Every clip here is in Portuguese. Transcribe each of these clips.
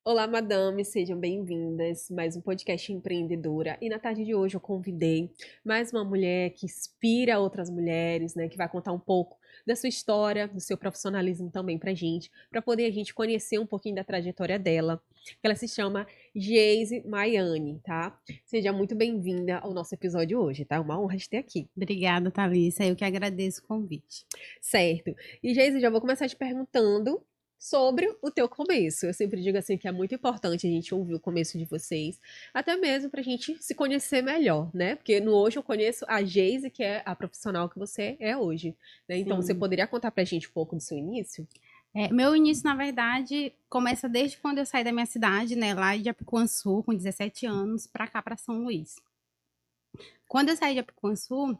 Olá, madame, sejam bem-vindas. Mais um podcast empreendedora. E na tarde de hoje eu convidei mais uma mulher que inspira outras mulheres, né? Que vai contar um pouco da sua história, do seu profissionalismo também pra gente, para poder a gente conhecer um pouquinho da trajetória dela. Ela se chama Geise Maiane, tá? Seja muito bem-vinda ao nosso episódio hoje, tá? Uma honra te ter aqui. Obrigada, Thalissa. Eu que agradeço o convite. Certo. E, Geise, já vou começar te perguntando sobre o teu começo. Eu sempre digo assim que é muito importante a gente ouvir o começo de vocês, até mesmo pra gente se conhecer melhor, né? Porque no hoje eu conheço a Geise, que é a profissional que você é hoje, né? Então você Sim. poderia contar pra gente um pouco do seu início? Meu início, na verdade, começa desde quando eu saí da minha cidade, né, lá de Apicuançu, com 17 anos, para cá, para São Luís. Quando eu saí de Apicuançu,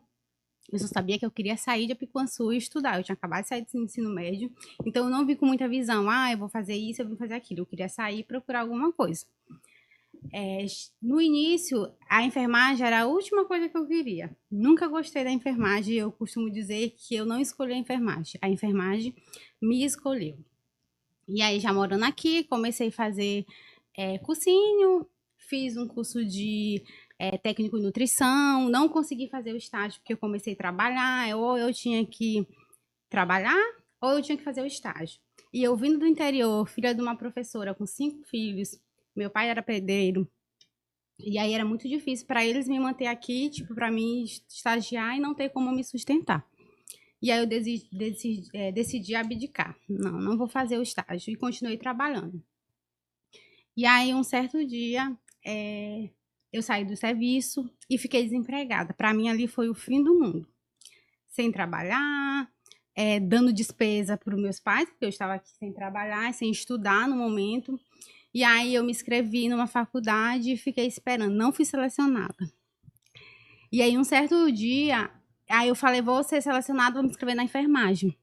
eu só sabia que eu queria sair de Apicuançu e estudar. Eu tinha acabado de sair do ensino médio, então eu não vi com muita visão, eu vou fazer isso, eu vou fazer aquilo. Eu queria sair e procurar alguma coisa. No início, a enfermagem era a última coisa que eu queria. Nunca gostei da enfermagem. Eu costumo dizer que eu não escolhi a enfermagem me escolheu. E aí, já morando aqui, comecei a fazer cursinho, fiz um curso de técnico em nutrição, não consegui fazer o estágio porque eu comecei a trabalhar, ou eu tinha que trabalhar, ou eu tinha que fazer o estágio. E eu vindo do interior, filha de uma professora com 5 filhos, meu pai era pedreiro, e aí era muito difícil para eles me manter aqui, tipo, para mim estagiar e não ter como me sustentar. E aí eu decidi abdicar. Não vou fazer o estágio. E continuei trabalhando. E aí, um certo dia, eu saí do serviço e fiquei desempregada. Para mim, ali foi o fim do mundo. Sem trabalhar, dando despesa para os meus pais, porque eu estava aqui sem trabalhar, sem estudar no momento. E aí eu me inscrevi numa faculdade e fiquei esperando. Não fui selecionada. E aí, um certo dia, aí eu falei, vou ser selecionada, vou me inscrever na enfermagem.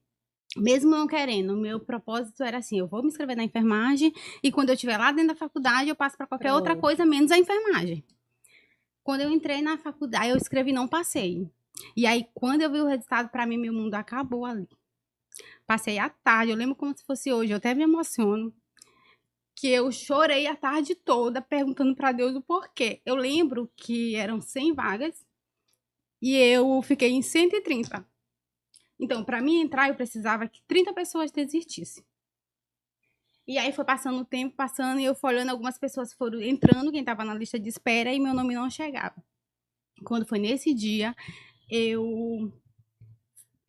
Mesmo não querendo, o meu propósito era assim, eu vou me inscrever na enfermagem e quando eu estiver lá dentro da faculdade, eu passo para qualquer outra Pronto. coisa, menos a enfermagem. Quando eu entrei na faculdade, eu escrevi e não passei. E aí, quando eu vi o resultado, para mim, meu mundo acabou ali. Passei a tarde, eu lembro como se fosse hoje, eu até me emociono, que eu chorei a tarde toda perguntando para Deus o porquê. Eu lembro que eram 100 vagas e eu fiquei em 130. Então, para mim entrar, eu precisava que 30 pessoas desistissem. E aí foi passando o tempo, passando, e eu fui olhando, algumas pessoas foram entrando, quem estava na lista de espera, e meu nome não chegava. Quando foi nesse dia, eu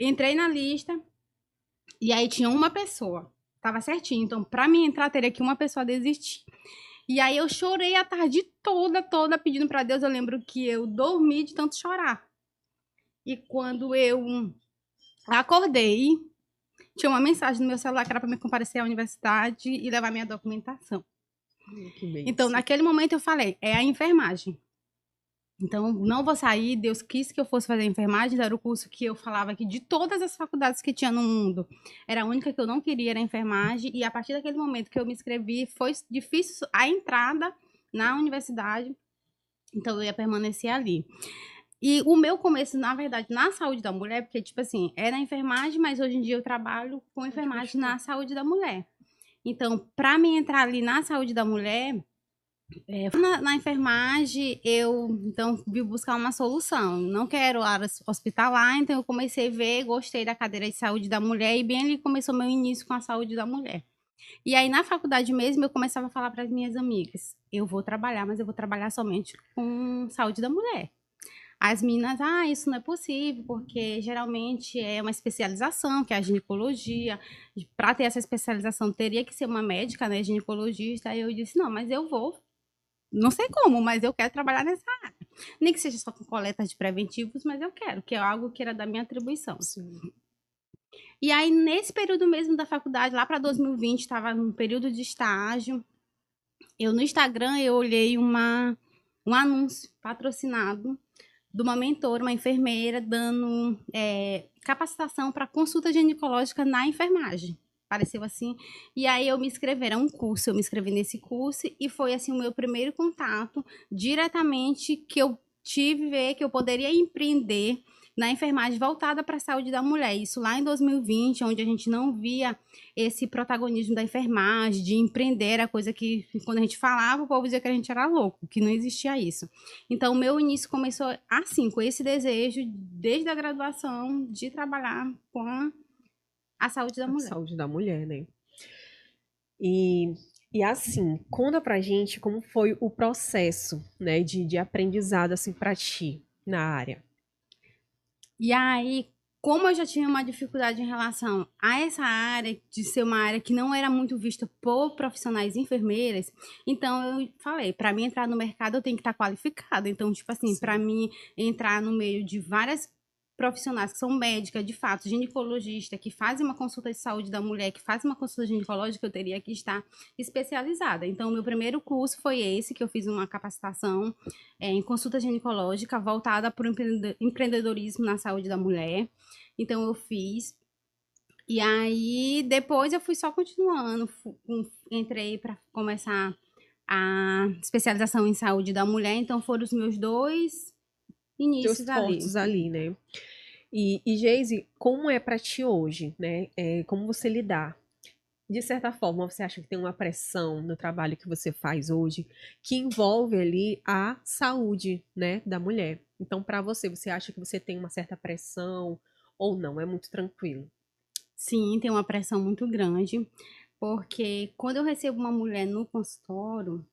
entrei na lista, e aí tinha uma pessoa. Tava certinho, então para mim entrar teria que uma pessoa desistir. E aí eu chorei a tarde toda pedindo para Deus. Eu lembro que eu dormi de tanto chorar. E quando eu acordei, tinha uma mensagem no meu celular que era para me comparecer à universidade e levar minha documentação. Que Então, bênção. naquele momento eu falei, é a enfermagem. Então, não vou sair. Deus quis que eu fosse fazer enfermagem. Era o curso que eu falava que de todas as faculdades que tinha no mundo, era a única que eu não queria, era enfermagem. E a partir daquele momento que eu me inscrevi, foi difícil a entrada na universidade. Então, eu ia permanecer ali. E o meu começo, na verdade, na saúde da mulher, porque, tipo assim, era enfermagem, mas hoje em dia eu trabalho com Pode enfermagem continuar. na saúde da mulher. Então, para mim entrar ali na saúde da mulher, na enfermagem, eu então vim buscar uma solução. Não quero área hospitalar, então eu comecei a ver, gostei da cadeira de saúde da mulher e bem ali começou meu início com a saúde da mulher. E aí na faculdade mesmo eu começava a falar para as minhas amigas, eu vou trabalhar, mas eu vou trabalhar somente com saúde da mulher. As meninas, isso não é possível, porque geralmente é uma especialização, que é a ginecologia. Para ter essa especialização, teria que ser uma médica, né, ginecologista. Aí eu disse, não, mas eu vou, não sei como, mas eu quero trabalhar nessa área. Nem que seja só com coletas de preventivos, mas eu quero, que é algo que era da minha atribuição. Sim. E aí, nesse período mesmo da faculdade, lá para 2020, estava num período de estágio. Eu no Instagram eu olhei um anúncio patrocinado de uma mentora, uma enfermeira, dando capacitação para consulta ginecológica na enfermagem. Pareceu assim. E aí eu me inscrevi, era um curso, eu me inscrevi nesse curso e foi assim o meu primeiro contato diretamente que eu tive ver que eu poderia empreender na enfermagem voltada para a saúde da mulher. Isso lá em 2020, onde a gente não via esse protagonismo da enfermagem, de empreender, a coisa que quando a gente falava, o povo dizia que a gente era louco, que não existia isso. Então, o meu início começou assim, com esse desejo, desde a graduação, de trabalhar com a saúde da mulher. Saúde da mulher, né? E assim, conta pra gente como foi o processo, né, de aprendizado, assim, pra ti, na área. E aí, como eu já tinha uma dificuldade em relação a essa área, de ser uma área que não era muito vista por profissionais enfermeiras, então eu falei, para mim entrar no mercado eu tenho que estar qualificada. Então, tipo assim, para mim entrar no meio de várias profissionais que são médicas, de fato, ginecologista, que fazem uma consulta de saúde da mulher, que fazem uma consulta ginecológica, eu teria que estar especializada. Então, meu primeiro curso foi esse, que eu fiz uma capacitação em consulta ginecológica voltada para o empreendedorismo na saúde da mulher. Então, eu fiz. E aí, depois eu fui só continuando. Entrei para começar a especialização em saúde da mulher. Então, foram os meus dois inícios Teus fortes ali, né? E Geise, como é pra ti hoje, né? Como você lidar? De certa forma, você acha que tem uma pressão no trabalho que você faz hoje que envolve ali a saúde, né, da mulher. Então, pra você, você acha que você tem uma certa pressão ou não? É muito tranquilo? Sim, tem uma pressão muito grande, porque quando eu recebo uma mulher no consultório,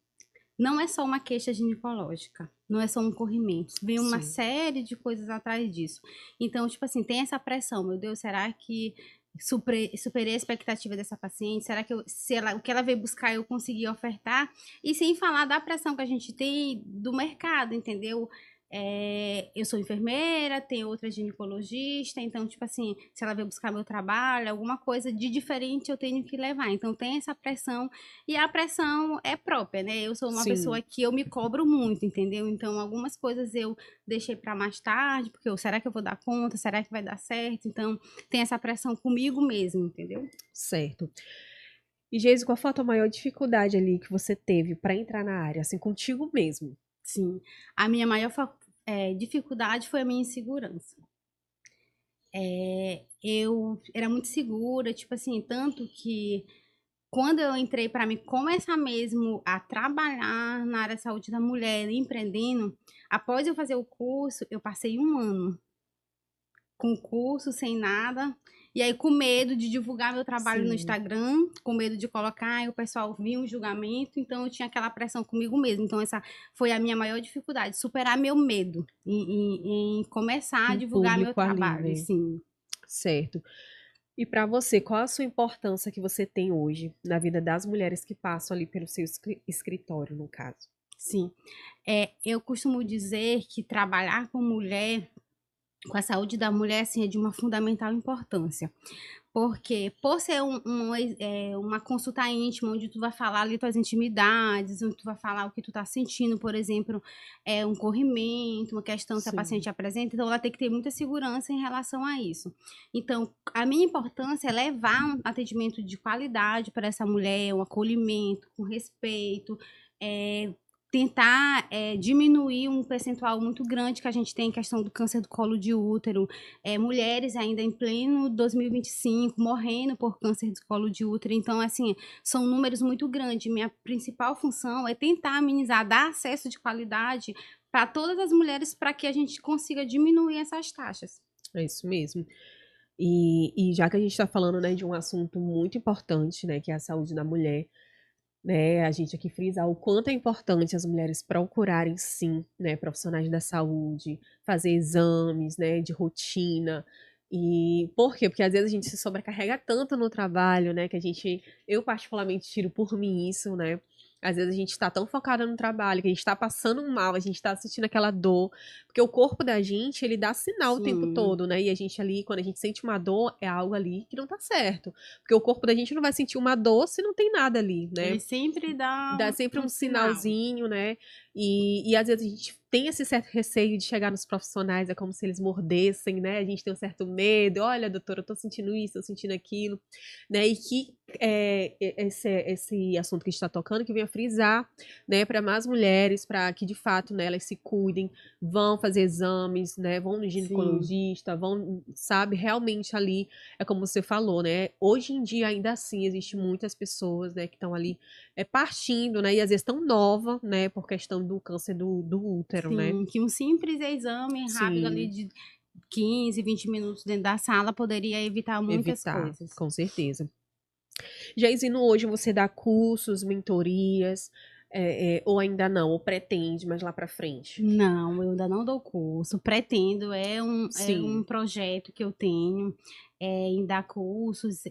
não é só uma queixa ginecológica, não é só um corrimento, vem uma Sim. série de coisas atrás disso. Então, tipo assim, tem essa pressão, meu Deus, será que superei a expectativa dessa paciente? Será que o que ela veio buscar eu consegui ofertar? E sem falar da pressão que a gente tem do mercado, entendeu? Eu sou enfermeira, tem outra ginecologista, então, tipo assim, se ela veio buscar meu trabalho, alguma coisa de diferente eu tenho que levar. Então, tem essa pressão, e a pressão é própria, né? Eu sou uma pessoa Sim. que eu me cobro muito, entendeu? Então, algumas coisas eu deixei para mais tarde, porque será que eu vou dar conta? Será que vai dar certo? Então, tem essa pressão comigo mesmo, entendeu? Certo. E, Geise, qual foi a tua maior dificuldade ali que você teve pra entrar na área, assim, contigo mesmo? Sim. A minha maior dificuldade foi a minha insegurança. Eu era muito segura, tipo assim, tanto que quando eu entrei para mim começar mesmo a trabalhar na área de saúde da mulher, empreendendo, após eu fazer o curso, eu passei um ano com curso, sem nada, e aí com medo de divulgar meu trabalho no Sim. Instagram, com medo de colocar e o pessoal vir um julgamento, então eu tinha aquela pressão comigo mesmo. Então essa foi a minha maior dificuldade, superar meu medo em começar a Em divulgar meu público ali, trabalho, né? sim. Certo. E pra você, qual a sua importância que você tem hoje na vida das mulheres que passam ali pelo seu escritório, no caso? Sim. Eu costumo dizer que trabalhar com mulher, com a saúde da mulher, assim, é de uma fundamental importância. Porque, por ser uma consulta íntima, onde tu vai falar ali tuas intimidades, onde tu vai falar o que tu tá sentindo, por exemplo, um corrimento, uma questão que a Sim. paciente apresenta, então ela tem que ter muita segurança em relação a isso. Então, a minha importância é levar um atendimento de qualidade para essa mulher, um acolhimento, com respeito, tentar diminuir um percentual muito grande que a gente tem em questão do câncer do colo de útero, mulheres ainda em pleno 2025 morrendo por câncer do colo de útero. Então, assim, são números muito grandes. Minha principal função é tentar amenizar, dar acesso de qualidade para todas as mulheres para que a gente consiga diminuir essas taxas. É isso mesmo. E já que a gente está falando, né, de um assunto muito importante, né, que é a saúde da mulher, né, a gente aqui frisa o quanto é importante as mulheres procurarem, sim, né, profissionais da saúde, fazer exames, né, de rotina. E por quê? Porque às vezes a gente se sobrecarrega tanto no trabalho, né, que eu particularmente tiro por mim isso, né. Às vezes a gente tá tão focada no trabalho, que a gente tá passando um mal, a gente tá sentindo aquela dor, porque o corpo da gente, ele dá sinal o tempo Sim. todo, né, e a gente ali, quando a gente sente uma dor, é algo ali que não tá certo. Porque o corpo da gente não vai sentir uma dor se não tem nada ali, né? Ele sempre dá Dá sempre um um sinal. sinalzinho, né? E às vezes a gente tem esse certo receio de chegar nos profissionais, é como se eles mordessem, né? A gente tem um certo medo, olha, doutora, eu tô sentindo isso, tô sentindo aquilo, né? E que esse assunto que a gente está tocando, que venha frisar, né, para mais mulheres, para que de fato, né, elas se cuidem, vão fazer exames, né, vão no Sim, ginecologista, vão, sabe, realmente ali, é como você falou, né, hoje em dia ainda assim existe muitas pessoas, né, que estão ali partindo, né, e às vezes tão nova, né, por questão do câncer do útero, né. sim, que um simples exame rápido ali Sim, de 15, 20 minutos dentro da sala poderia evitar muitas evitar, coisas. com certeza. Jairzino, hoje você dá cursos, mentorias, ou ainda não, ou pretende mais lá pra frente? Não, eu ainda não dou curso. Pretendo, é um Sim, projeto que eu tenho em dar cursos.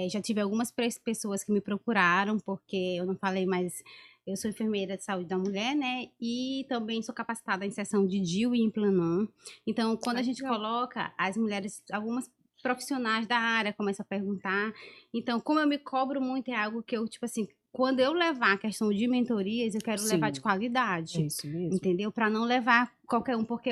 Já tive algumas pessoas que me procuraram, porque eu não falei, mas eu sou enfermeira de saúde da mulher, né? E também sou capacitada em sessão de DIU e Implanon. Então, quando a ai, gente legal. coloca as mulheres, algumas profissionais da área começam a perguntar. Então, como eu me cobro muito, é algo que eu, tipo assim, quando eu levar a questão de mentorias, eu quero levar de Sim, é qualidade, isso mesmo. entendeu? Para não levar qualquer um, porque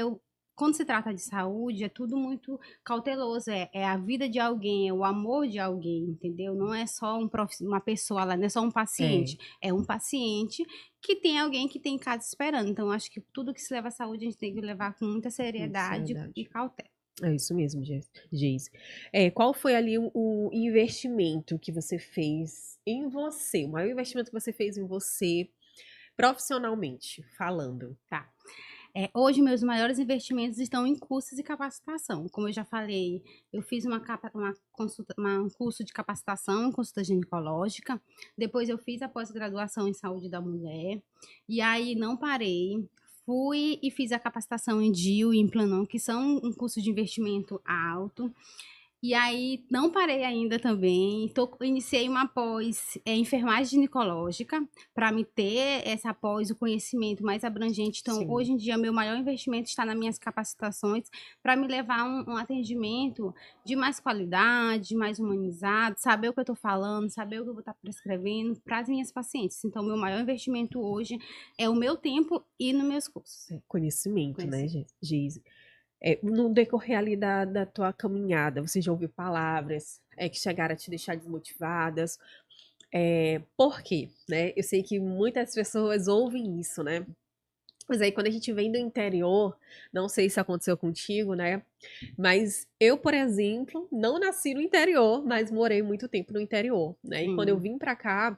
quando se trata de saúde, é tudo muito cauteloso, é a vida de alguém, é o amor de alguém, entendeu? Não é só uma pessoa lá, não é só um É, paciente, é um paciente que tem alguém que tem em casa esperando. Então, acho que tudo que se leva à saúde, a gente tem que levar com muita muita seriedade e seriedade. cautela. É isso mesmo, Geise. Qual foi ali o investimento que você fez em você? O maior investimento que você fez em você, profissionalmente falando? Tá. Hoje, meus maiores investimentos estão em cursos e capacitação. Como eu já falei, eu fiz um curso de capacitação, consulta ginecológica. Depois, eu fiz a pós-graduação em saúde da mulher. E aí, não parei. Fui e fiz a capacitação em DIU e em Planon, que são um curso de investimento alto. E aí, não parei ainda também. Iniciei uma pós enfermagem ginecológica para me ter essa pós, o conhecimento mais abrangente. Então, Sim, hoje em dia, meu maior investimento está nas minhas capacitações para me levar a um atendimento de mais qualidade, mais humanizado, saber o que eu estou falando, saber o que eu vou estar prescrevendo para as minhas pacientes. Então, meu maior investimento hoje é o meu tempo e nos meus cursos. conhecimento, né, Conhecimento. Geise? No decorrer ali da tua caminhada, você já ouviu palavras que chegaram a te deixar desmotivadas? Por quê? Né? Eu sei que muitas pessoas ouvem isso, né? Mas aí quando a gente vem do interior, não sei se aconteceu contigo, né? Mas eu, por exemplo, não nasci no interior, mas morei muito tempo no interior, né? E quando eu Sim, vim pra cá,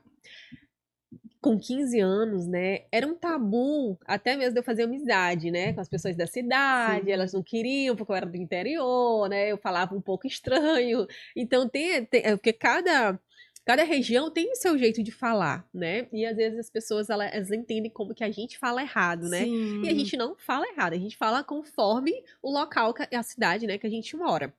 com 15 anos, né, era um tabu até mesmo de eu fazer amizade, né, com as pessoas da cidade, elas sim. não queriam porque eu era do interior, né, eu falava um pouco estranho. Então porque cada região tem o seu jeito de falar, né? E às vezes as pessoas elas entendem como que a gente fala errado, né? E a Sim. gente não fala errado, a gente fala conforme o local, a cidade, né, que a gente mora.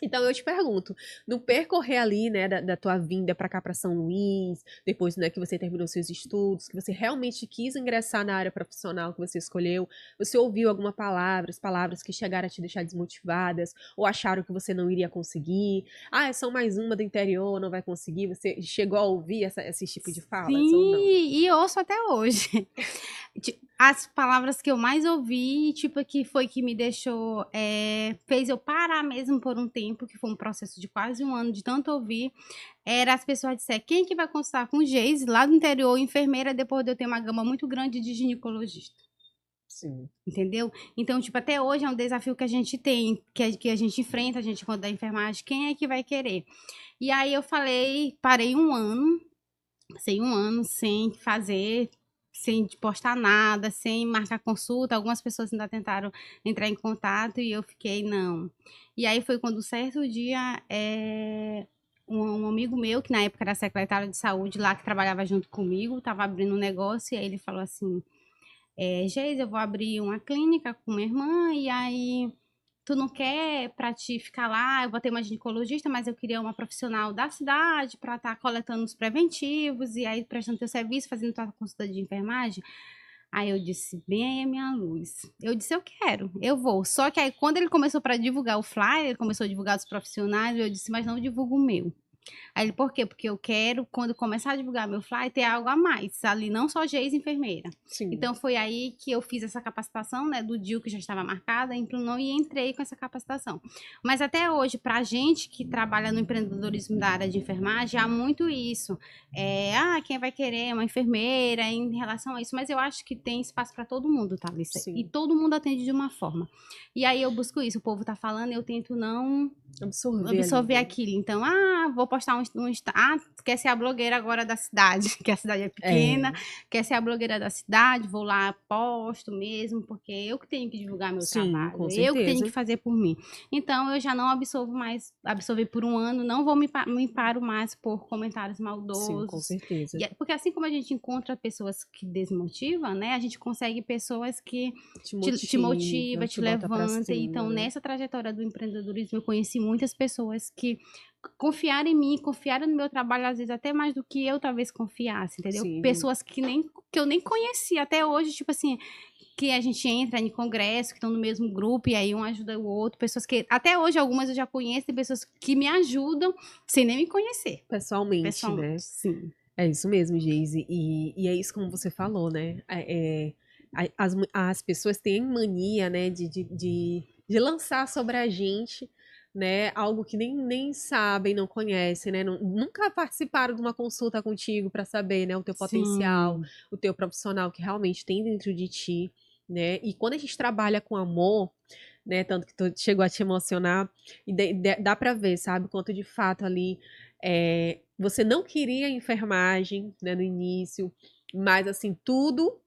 Então eu te pergunto, no percorrer ali, né, da tua vinda para cá para São Luís, depois, né, que você terminou seus estudos, que você realmente quis ingressar na área profissional que você escolheu, você ouviu alguma palavras que chegaram a te deixar desmotivadas, ou acharam que você não iria conseguir? Ah, é só mais uma do interior, não vai conseguir. Você chegou a ouvir esse tipo de falas ou não? Sim, e ouço até hoje. As palavras que eu mais ouvi, tipo, que foi que me deixou, fez eu parar mesmo por um tempo, que foi um processo de quase um ano de tanto ouvir, era as pessoas disser: "Quem que vai consultar com Geise lá do interior, enfermeira, depois de eu ter uma gama muito grande de ginecologista", Sim, entendeu? Então, tipo, até hoje é um desafio que a gente tem, que a gente enfrenta, a gente quando da enfermagem, quem é que vai querer? E aí eu falei, parei um ano. Passei um ano sem fazer, sem postar nada, sem marcar consulta. Algumas pessoas ainda tentaram entrar em contato e eu fiquei, não. E aí foi quando certo dia, um amigo meu, que na época era secretário de saúde lá, que trabalhava junto comigo, estava abrindo um negócio, e aí ele falou assim, Geise, eu vou abrir uma clínica com minha irmã, e aí tu não quer para te ficar lá, eu vou ter uma ginecologista, mas eu queria uma profissional da cidade para estar coletando os preventivos e aí prestando teu serviço, fazendo tua consulta de enfermagem. Aí eu disse, bem aí a minha luz. Eu disse, eu quero, eu vou. Só que aí quando ele começou para divulgar o flyer, ele começou a divulgar os profissionais, eu disse, mas não divulga o meu. Aí ele, por quê? Porque eu quero, quando começar a divulgar meu flyer, ter algo a mais. Ali, não só Geis enfermeira. Sim. Então, foi aí que eu fiz essa capacitação, né? Do DIU que já estava marcada, não e entrei com essa capacitação. Mas até hoje, pra gente que trabalha no empreendedorismo da área de enfermagem, há muito isso. Quem vai querer uma enfermeira em relação a isso? Mas eu acho que tem espaço para todo mundo, tá, Alice? Sim. E todo mundo atende de uma forma. E aí eu busco isso. O povo tá falando, eu tento não absorver aquilo. Então, vou postar quer ser a blogueira agora da cidade, que a cidade é pequena, quer ser a blogueira da cidade, vou lá, posto mesmo, porque eu que tenho que divulgar meu trabalho, com eu que tenho certeza. que fazer por mim. Então, eu já não absorvi por um ano, não vou me paro mais por comentários maldosos. Sim, com certeza. Porque assim como a gente encontra pessoas que desmotivam, né, a gente consegue pessoas que te motiva, te levanta. Então, né? nessa trajetória do empreendedorismo, eu conheci muitas pessoas que confiaram em mim, confiaram no meu trabalho, às vezes até mais do que eu talvez confiasse, entendeu? Sim. Pessoas que eu nem conhecia até hoje, tipo assim, que a gente entra em congresso, que estão no mesmo grupo, e aí um ajuda o outro, pessoas que, até hoje algumas eu já conheço, tem pessoas que me ajudam sem nem me conhecer. Pessoalmente, né? Sim. É isso mesmo, Geise, e é isso como você falou, né? As pessoas têm mania, né, de lançar sobre a gente, né, algo que nem sabem, não conhecem, né, nunca participaram de uma consulta contigo para saber, né, o teu potencial, o teu profissional que realmente tem dentro de ti, né, e quando a gente trabalha com amor, né, tanto que tu chegou a te emocionar, e dá para ver, sabe, quanto de fato ali você não queria enfermagem, né, no início, mas assim, tudo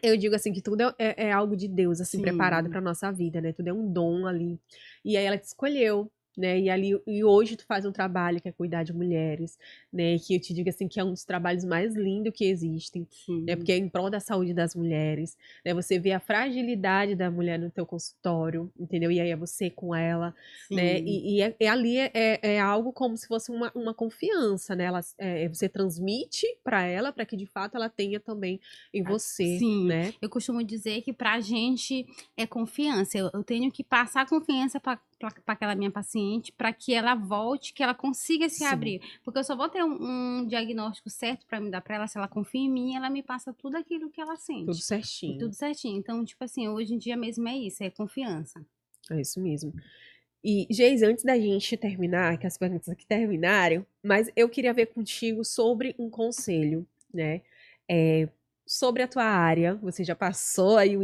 eu digo assim que tudo é algo de Deus, assim, preparado para nossa vida, né? Tudo é um dom ali. E aí ela te escolheu, né? E hoje tu faz um trabalho que é cuidar de mulheres, né? Que eu te digo assim que é um dos trabalhos mais lindos que existem, né? Porque é em prol da saúde das mulheres, né? Você vê a fragilidade da mulher no teu consultório, entendeu? E aí é você com ela, né? E ali é algo como se fosse uma confiança, né? Você transmite para ela, para que de fato ela tenha também em você, né? Eu costumo dizer que pra gente é confiança. Eu tenho que passar confiança para aquela minha paciente, para que ela volte, que ela consiga se abrir. Porque eu só vou ter um diagnóstico certo para me dar para ela, se ela confia em mim, ela me passa tudo aquilo que ela sente. Tudo certinho. E tudo certinho. Então, tipo assim, hoje em dia mesmo é isso, é confiança. É isso mesmo. E, Geise, antes da gente terminar, que as perguntas aqui terminarem, mas eu queria ver contigo sobre um conselho, né? Sobre a tua área, você já passou aí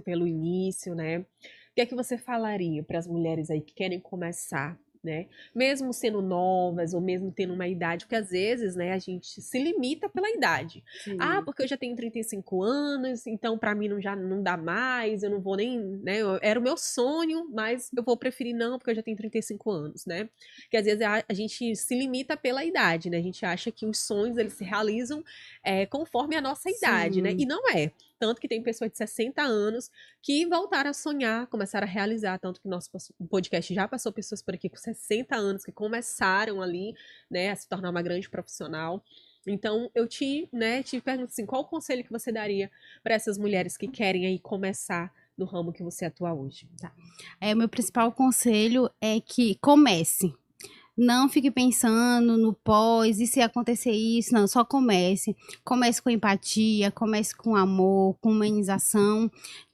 pelo início, né? O que é que você falaria para as mulheres aí que querem começar, né? Mesmo sendo novas ou mesmo tendo uma idade, porque às vezes, né, a gente se limita pela idade. Porque eu já tenho 35 anos, então para mim não dá mais, eu não vou nem, né? Era o meu sonho, mas eu vou preferir não, porque eu já tenho 35 anos, né? Porque às vezes a gente se limita pela idade, né? A gente acha que os sonhos eles se realizam conforme a nossa idade, né? E não é. Tanto que tem pessoas de 60 anos que voltaram a sonhar, começaram a realizar. Tanto que nosso podcast já passou pessoas por aqui com 60 anos que começaram ali, né, a se tornar uma grande profissional. Então, eu te pergunto assim, qual o conselho que você daria para essas mulheres que querem aí começar no ramo que você atua hoje? O meu principal conselho é que comece. Não fique pensando no pós, e se acontecer isso, não, só comece. Comece com empatia, comece com amor, com humanização.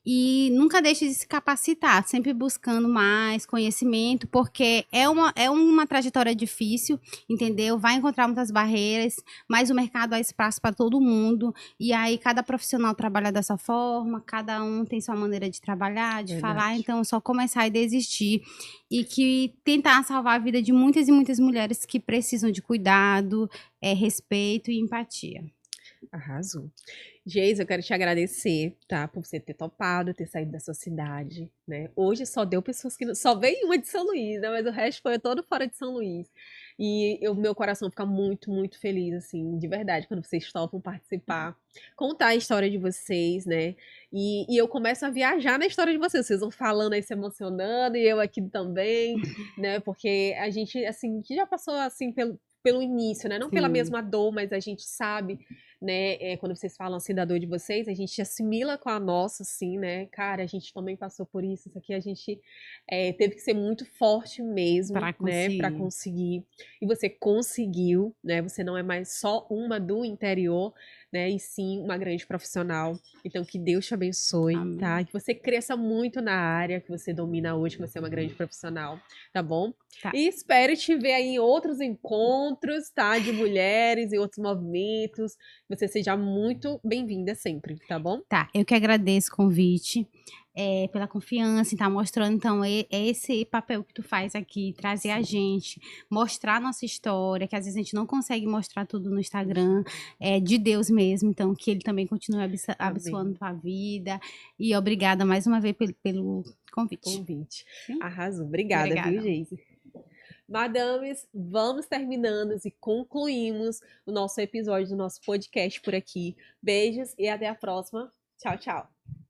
E nunca deixe de se capacitar, sempre buscando mais conhecimento, porque é uma trajetória difícil, entendeu? Vai encontrar muitas barreiras, mas o mercado há espaço para todo mundo. E aí, cada profissional trabalha dessa forma, cada um tem sua maneira de trabalhar, de falar, então é só começar e desistir. E que tentar salvar a vida de muitas e muitas mulheres que precisam de cuidado, respeito e empatia. Arrasou. Geise, eu quero te agradecer, tá? Por você ter topado, ter saído da sua cidade, né? Hoje só deu pessoas que... Só veio uma de São Luís, né? Mas o resto foi todo fora de São Luís. E meu coração fica muito, muito feliz, assim, de verdade, quando vocês topam participar, contar a história de vocês, né? E eu começo a viajar na história de vocês. Vocês vão falando aí, se emocionando, e eu aqui também, né? Porque a gente, assim, que já passou, assim, pelo início, né? Não pela mesma dor, mas a gente sabe né? Quando vocês falam assim da dor de vocês, a gente assimila com a nossa, assim, né? Cara, a gente também passou por isso aqui a gente teve que ser muito forte mesmo, Para né? Para conseguir. conseguir. E você conseguiu, né? Você não é mais só uma do interior, né? E sim uma grande profissional. Então, que Deus te abençoe, tá? Amém. Que você cresça muito na área que você domina hoje, que você é uma grande profissional, tá bom? Tá. E espero te ver aí em outros encontros, tá? De mulheres e outros movimentos. Você seja muito bem-vinda sempre, tá bom? Tá, eu que agradeço o convite, pela confiança em estar mostrando, então, esse papel que tu faz aqui, trazer a gente, mostrar a nossa história, que às vezes a gente não consegue mostrar tudo no Instagram, de Deus mesmo, então que Ele também continue Amém. abençoando tua vida. E obrigada mais uma vez pelo convite. Convite. Sim? Arrasou. Obrigada, viu, Obrigada. Geise? Madames, vamos terminando e concluímos o nosso episódio do nosso podcast por aqui. Beijos e até a próxima. Tchau, tchau.